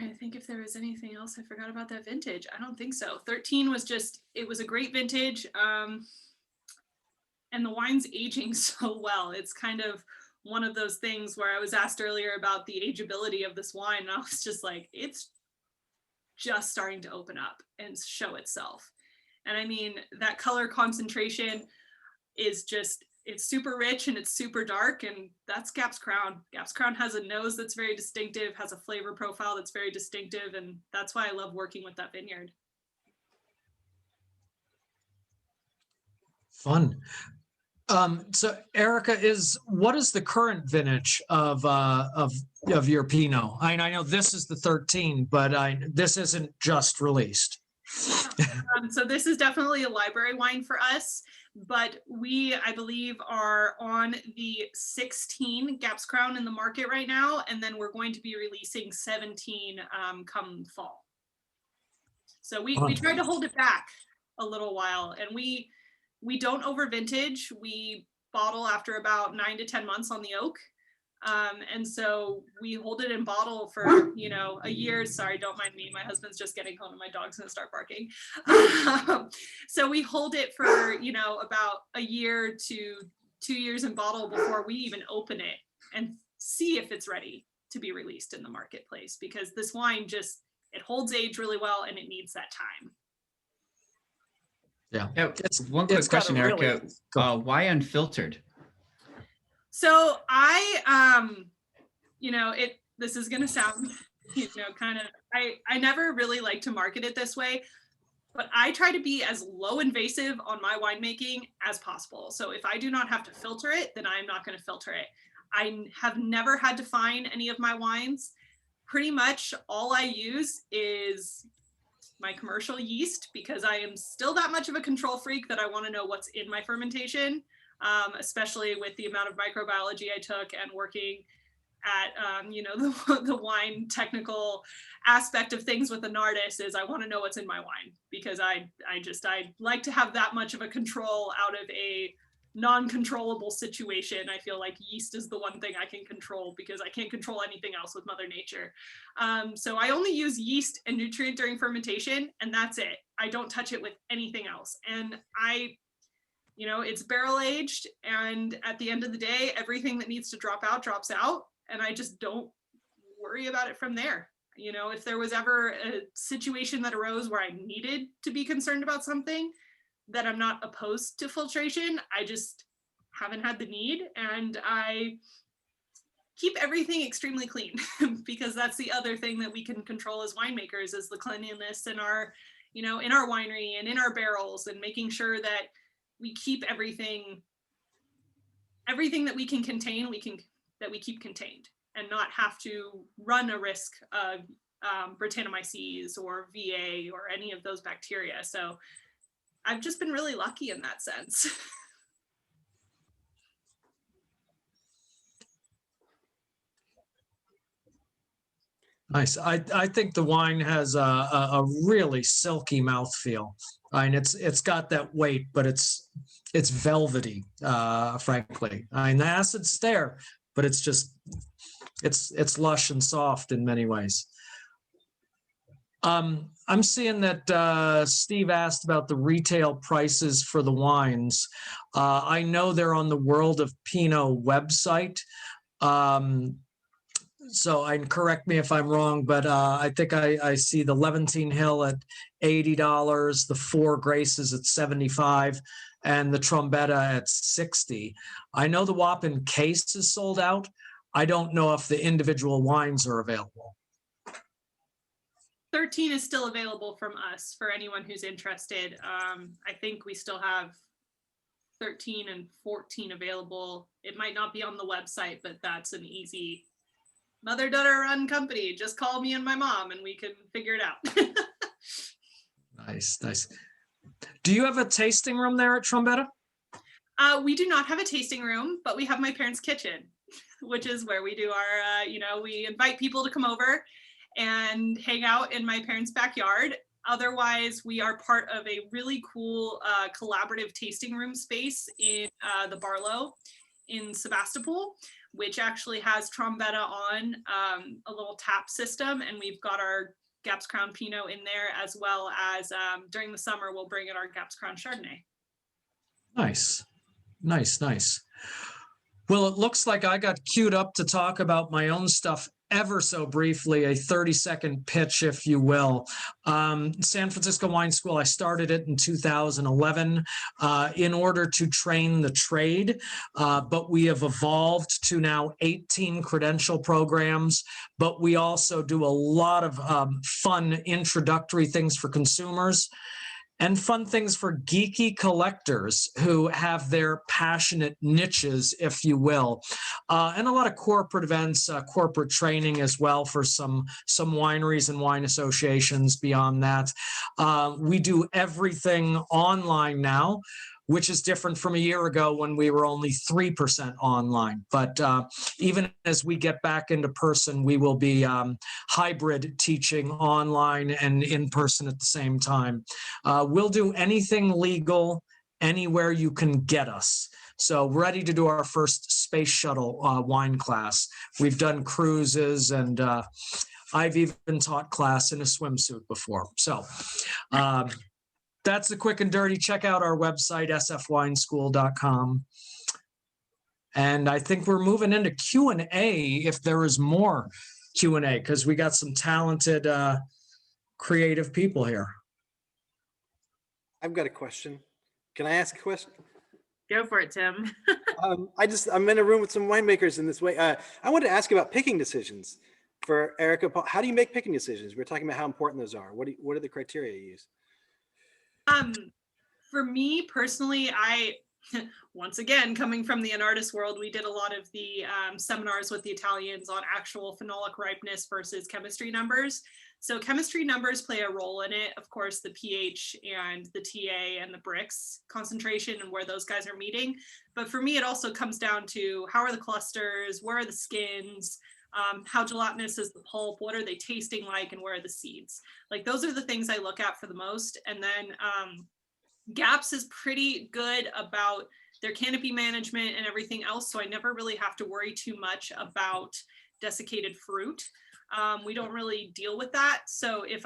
to think if there was anything else I forgot about that vintage. I don't think so. 13 was just, it was a great vintage. And the wine's aging so well. It's kind of one of those things where I was asked earlier about the ageability of this wine, and I was just like, it's just starting to open up and show itself. And I mean, that color concentration is just, it's super rich and it's super dark, and that's Gap's Crown. Gap's Crown has a nose that's very distinctive, has a flavor profile that's very distinctive, and that's why I love working with that vineyard. Fun. So Erica, what is the current vintage of your Pinot? I know this is the 13, but this isn't just released. So this is definitely a library wine for us, but we, I believe, are on the 16 Gap's Crown in the market right now, and then we're going to be releasing 17 come fall. So we tried to hold it back a little while, and we don't over vintage. We bottle after about 9 to 10 months on the oak. And so we hold it in bottle for, a year. Sorry, don't mind me. My husband's just getting home and my dog's gonna start barking. So we hold it for, about a year to 2 years in bottle before we even open it and see if it's ready to be released in the marketplace, because this wine it holds age really well and it needs that time. Yeah. One quick question, Erica. Why unfiltered? So this is going to sound, I never really like to market it this way, but I try to be as low invasive on my winemaking as possible. So if I do not have to filter it, then I'm not going to filter it. I have never had to fine any of my wines. Pretty much all I use is my commercial yeast, because I am still that much of a control freak that I want to know what's in my fermentation, especially with the amount of microbiology I took and working at, the wine technical aspect of things with an artist. Is I want to know what's in my wine, because I like to have that much of a control out of a non-controllable situation. I feel like yeast is the one thing I can control, because I can't control anything else with Mother Nature. So I only use yeast and nutrient during fermentation, and that's it. I don't touch it with anything else. And it's barrel aged, and at the end of the day, everything that needs to drop out drops out, and I just don't worry about it from there. If there was ever a situation that arose where I needed to be concerned about something, that I'm not opposed to filtration, I just haven't had the need, and I keep everything extremely clean because that's the other thing that we can control as winemakers, is the cleanliness in our, in our winery and in our barrels, and making sure that we keep everything that we can contain, that we keep contained, and not have to run a risk of Brettanomyces or VA or any of those bacteria. So I've just been really lucky in that sense. Nice. I think the wine has a really silky mouthfeel. I mean, it's got that weight, but it's velvety, frankly. I mean, the acid's there, but it's lush and soft in many ways. I'm seeing that Steve asked about the retail prices for the wines. I know they're on the World of Pinot website. So correct me if I'm wrong, but I think I see the Levantine Hill at $80, the Four Graces at $75, and the Trombetta at $60. I know the WOPN case is sold out. I don't know if the individual wines are available. 13 is still available from us for anyone who's interested. I think we still have 13 and 14 available. It might not be on the website, but that's an easy mother-daughter run company. Just call me and my mom and we can figure it out. Nice. Do you have a tasting room there at Trombetta? We do not have a tasting room, but we have my parents' kitchen, which is where we do our, we invite people to come over and hang out in my parents' backyard. Otherwise, we are part of a really cool collaborative tasting room space in the Barlow in Sebastopol, which actually has Trombetta on a little tap system. And we've got our Gaps Crown Pinot in there, as well as during the summer, we'll bring in our Gaps Crown Chardonnay. Nice. Well, it looks like I got queued up to talk about my own stuff ever so briefly, a 30-second pitch, if you will. San Francisco Wine School, I started it in 2011 in order to train the trade, but we have evolved to now 18 credential programs, but we also do a lot of fun introductory things for consumers and fun things for geeky collectors who have their passionate niches, if you will, and a lot of corporate events, corporate training as well for some wineries and wine associations beyond that. We do everything online now, which is different from a year ago when we were only 3% online. But even as we get back into person, we will be hybrid teaching online and in person at the same time. We'll do anything legal anywhere you can get us. So ready to do our first space shuttle wine class. We've done cruises, and I've even taught class in a swimsuit before. So that's the quick and dirty. Check out our website, sfwineschool.com. And I think we're moving into Q&A if there is more Q&A, because we got some talented, creative people here. I've got a question. Can I ask a question? Go for it, Tim. I'm in a room with some winemakers in this way. I wanted to ask about picking decisions for Erica. Paul, how do you make picking decisions? We're talking about how important those are. What are the criteria you use? For me personally, once again, coming from the artist world, we did a lot of the seminars with the Italians on actual phenolic ripeness versus chemistry numbers. So chemistry numbers play a role in it. Of course, the pH and the TA and the Brix concentration and where those guys are meeting. But for me, it also comes down to how are the clusters, where are the skins, how gelatinous is the pulp, what are they tasting like, and where are the seeds? Like those are the things I look at for the most. And then GAPS is pretty good about their canopy management and everything else. So I never really have to worry too much about desiccated fruit. We don't really deal with that. So if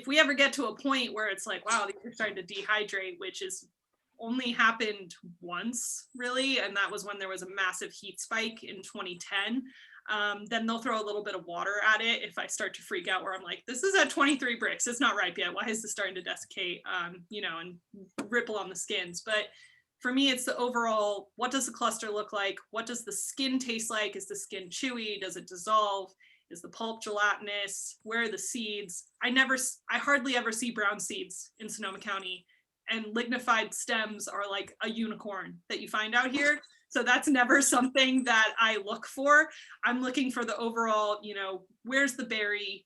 we ever get to a point where it's like, wow, these are starting to dehydrate, which is only happened once really, and that was when there was a massive heat spike in 2010, then they'll throw a little bit of water at it if I start to freak out, where I'm like, this is at 23 Brix, it's not ripe yet, why is this starting to desiccate, and ripple on the skins. But for me, it's the overall, what does the cluster look like? What does the skin taste like? Is the skin chewy? Does it dissolve? Is the pulp gelatinous? Where are the seeds? I hardly ever see brown seeds in Sonoma County, and lignified stems are like a unicorn that you find out here. So that's never something that I look for. I'm looking for the overall, where's the berry,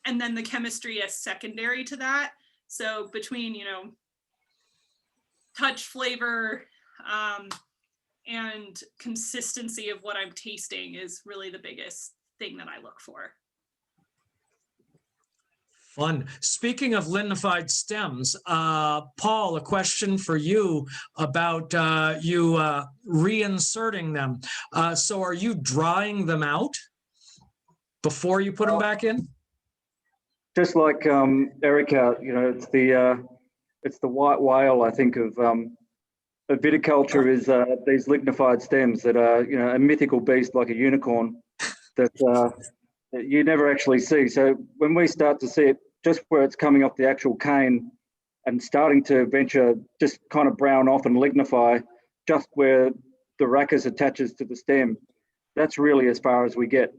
and then the chemistry as secondary to that. So between, touch, flavor, and consistency of what I'm tasting is really the biggest thing that I look for. Fun. Speaking of lignified stems, Paul, a question for you about you reinserting them. So are you drying them out before you put them back in? Just like Erica, it's the white whale, I think, of viticulture is these lignified stems that are, a mythical beast like a unicorn that you never actually see. So when we start to see it, just where it's coming off the actual cane and starting to venture, just kind of brown off and lignify, just where the rachis attaches to the stem, that's really as far as we get.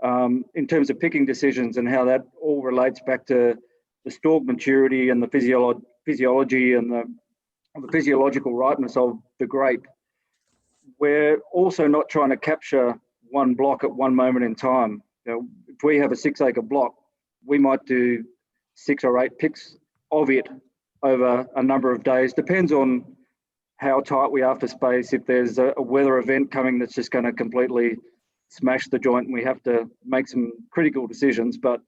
In terms of picking decisions and how that all relates back to the stalk maturity and the physiology and the physiological ripeness of the grape, we're also not trying to capture one block at one moment in time. If we have a 6-acre block, we might do 6 or 8 picks of it over a number of days. Depends on how tight we are for space. If there's a weather event coming that's just going to completely smash the joint, and we have to make some critical decisions. But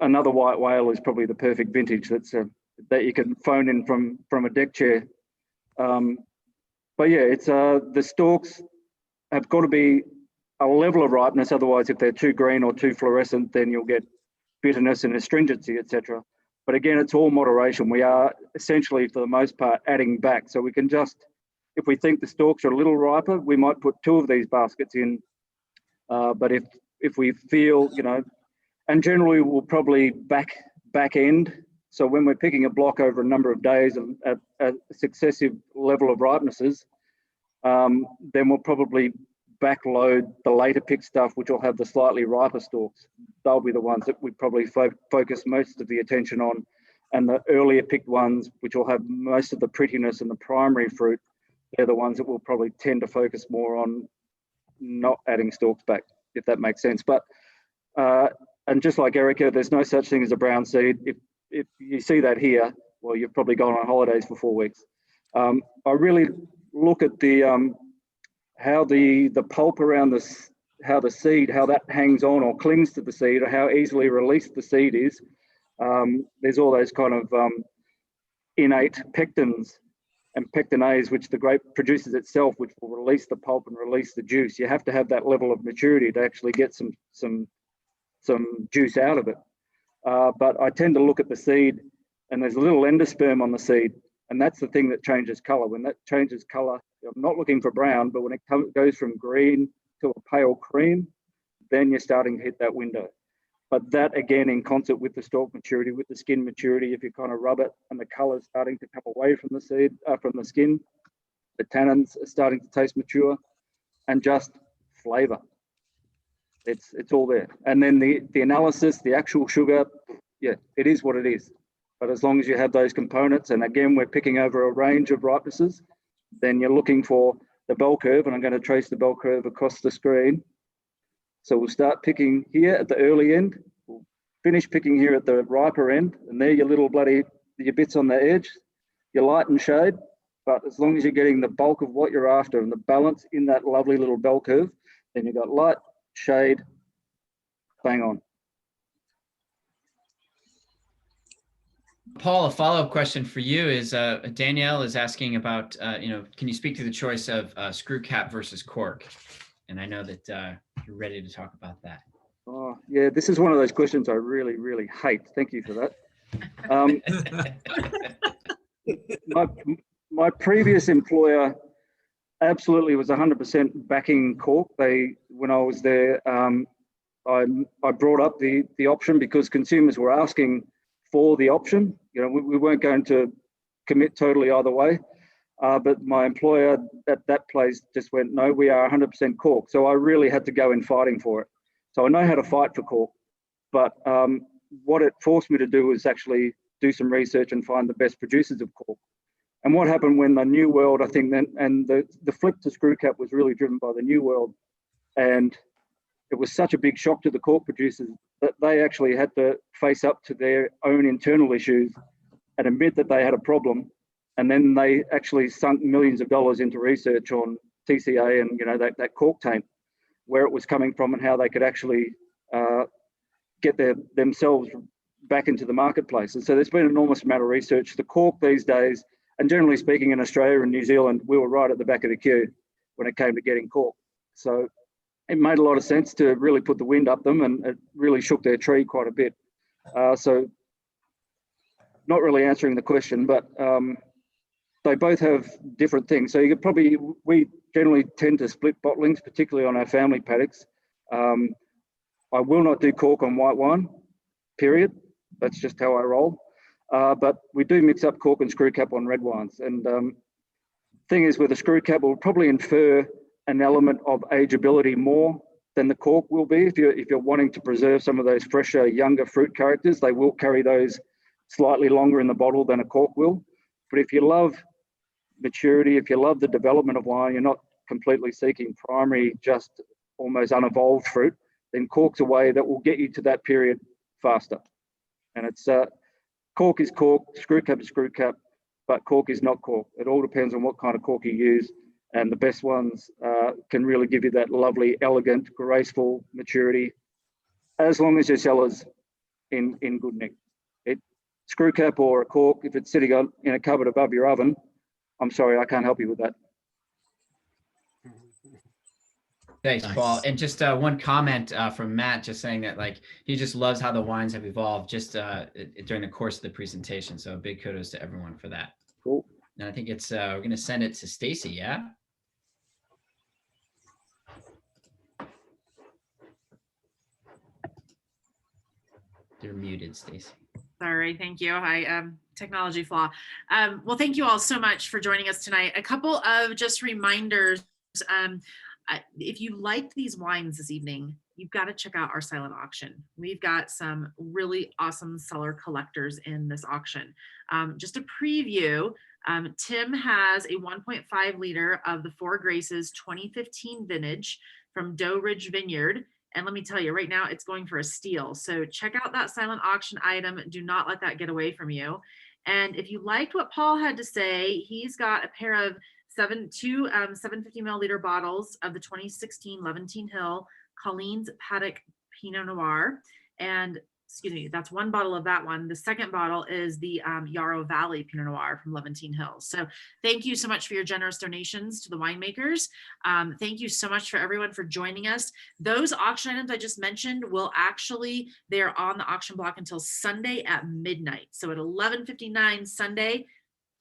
another white whale is probably the perfect vintage that you can phone in from a deck chair. But yeah, it's the stalks have got to be a level of ripeness. Otherwise, if they're too green or too fluorescent, then you'll get bitterness and astringency, etc. But again, it's all moderation. We are essentially, for the most part, adding back. So we can just, if we think the stalks are a little riper, we might put 2 of these baskets in. But if we feel, and generally we'll probably back end. So when we're picking a block over a number of days at a successive level of ripenesses, then we'll probably backload the later picked stuff, which will have the slightly riper stalks. They'll be the ones that we probably focus most of the attention on. And the earlier picked ones, which will have most of the prettiness and the primary fruit, they're the ones that we'll probably tend to focus more on not adding stalks back, if that makes sense. But, and just like Erica, there's no such thing as a brown seed. If you see that here, well, you've probably gone on holidays for 4 weeks. I really look at how the pulp around how the seed, how that hangs on or clings to the seed, or how easily released the seed is. There's all those kind of innate pectins and pectinase, which the grape produces itself, which will release the pulp and release the juice. You have to have that level of maturity to actually get some juice out of it. But I tend to look at the seed, and there's a little endosperm on the seed, and that's the thing that changes color. When that changes color, I'm not looking for brown, but when it goes from green to a pale cream, then you're starting to hit that window. But that, again, in concert with the stalk maturity, with the skin maturity, if you kind of rub it and the color's starting to come away from the seed, from the skin, the tannins are starting to taste mature, and just flavor. It's all there. And then the analysis, the actual sugar, yeah, it is what it is. But as long as you have those components, and again, we're picking over a range of ripenesses, then you're looking for the bell curve, and I'm going to trace the bell curve across the screen. So we'll start picking here at the early end, we'll finish picking here at the riper end, and there your little your bits on the edge, your light and shade, but as long as you're getting the bulk of what you're after and the balance in that lovely little bell curve, then you've got light, shade, bang on. Paul, a follow-up question for you is Danielle is asking about, can you speak to the choice of screw cap versus cork? And I know that you're ready to talk about that. Oh, yeah, this is one of those questions I really, really hate. Thank you for that. My previous employer absolutely was 100% backing cork. When I was there, I brought up the option because consumers were asking for the option. We weren't going to commit totally either way. But my employer at that place just went, no, we are 100% cork. So I really had to go in fighting for it. So I know how to fight for cork, but what it forced me to do was actually do some research and find the best producers of cork. And what happened when the New World, I think, and the flip to screw cap was really driven by the New World. And it was such a big shock to the cork producers that they actually had to face up to their own internal issues and admit that they had a problem. And then they actually sunk millions of dollars into research on TCA and that cork taint, where it was coming from and how they could actually get themselves back into the marketplace. And so there's been an enormous amount of research. The cork these days, and generally speaking in Australia and New Zealand, we were right at the back of the queue when it came to getting cork. So it made a lot of sense to really put the wind up them, and it really shook their tree quite a bit. So not really answering the question, but they both have different things. So we generally tend to split bottlings, particularly on our family paddocks. I will not do cork on white wine, period. That's just how I roll. But we do mix up cork and screw cap on red wines. And thing is, with a screw cap, we'll probably infer an element of ageability more than the cork will be. If you're wanting to preserve some of those fresher, younger fruit characters, they will carry those slightly longer in the bottle than a cork will. But if you love maturity, if you love the development of wine, you're not completely seeking primary, just almost unevolved fruit, then cork's a way that will get you to that period faster. And it's cork is cork, screw cap is screw cap, but cork is not cork. It all depends on what kind of cork you use, and the best ones can really give you that lovely, elegant, graceful maturity, as long as your cellar's in good nick. Screw cap or a cork, if it's sitting in a cupboard above your oven, I'm sorry, I can't help you with that. Thanks, Nice. Paul. And just one comment from Matt, just saying that he just loves how the wines have evolved just during the course of the presentation. So big kudos to everyone for that. Cool. And I think we're going to send it to Stacy. Yeah. You're muted, Stacy. Sorry, thank you. Technology flaw. Well, thank you all so much for joining us tonight. A couple of just reminders. If you liked these wines this evening, you've got to check out our silent auction. We've got some really awesome cellar collectors in this auction. Just a preview, Tim has a 1.5 liter of the Four Graces 2015 vintage from Doe Ridge Vineyard. And let me tell you, right now it's going for a steal. So check out that silent auction item. Do not let that get away from you. And if you liked what Paul had to say, he's got a pair of two 750 milliliter bottles of the 2016 Levantine Hill Colleen's Paddock Pinot Noir. And excuse me, that's one bottle of that one. The second bottle is the Yarra Valley Pinot Noir from Levantine Hill. So thank you so much for your generous donations to the winemakers. Thank you so much for everyone for joining us. Those auction items I just mentioned will actually, they're on the auction block until Sunday at midnight. So at 11:59 Sunday,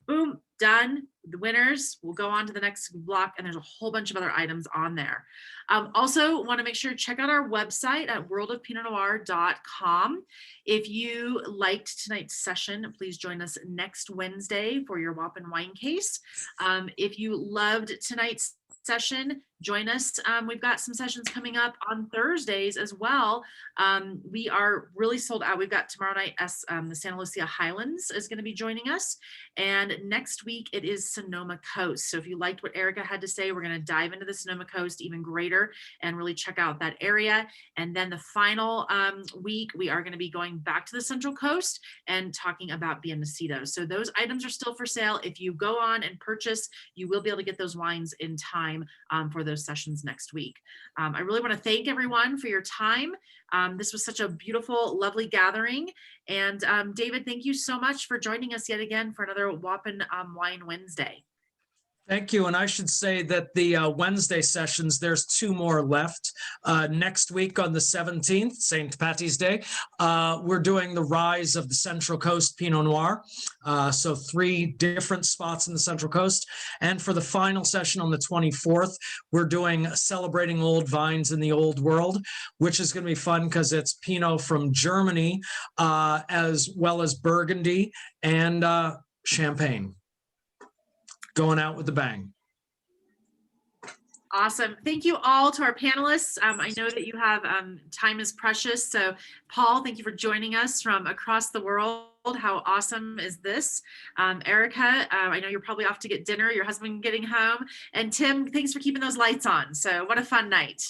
boom, done. The winners will go on to the next block, and there's a whole bunch of other items on there. Also want to make sure to check out our website at worldofpinotnoir.com. If you liked tonight's session, please join us next Wednesday for your WOPN wine case. If you loved tonight's session, join us. We've got some sessions coming up on Thursdays as well. We are really sold out. We've got tomorrow night, the Santa Lucia Highlands is going to be joining us. And next week it is Sonoma Coast. So if you liked what Erica had to say, we're going to dive into the Sonoma Coast even greater and really check out that area. And then the final week, we are going to be going back to the Central Coast and talking about Biennacidos. So those items are still for sale. If you go on and purchase, you will be able to get those wines in time for those sessions next week. I really want to thank everyone for your time. This was such a beautiful, lovely gathering. And David, thank you so much for joining us yet again for another WOPN Wine Wednesday. Thank you. And I should say that the Wednesday sessions, there's 2 more left. Next week on the 17th, St. Patty's Day, we're doing the Rise of the Central Coast Pinot Noir. So 3 different spots in the Central Coast. And for the final session on the 24th, we're doing Celebrating Old Vines in the Old World, which is going to be fun because it's Pinot from Germany, as well as Burgundy and Champagne. Going out with a bang. Awesome. Thank you all to our panelists. I know that you have time is precious. So Paul, thank you for joining us from across the world. How awesome is this? Erica, I know you're probably off to get dinner, your husband getting home. And Tim, thanks for keeping those lights on. So what a fun night.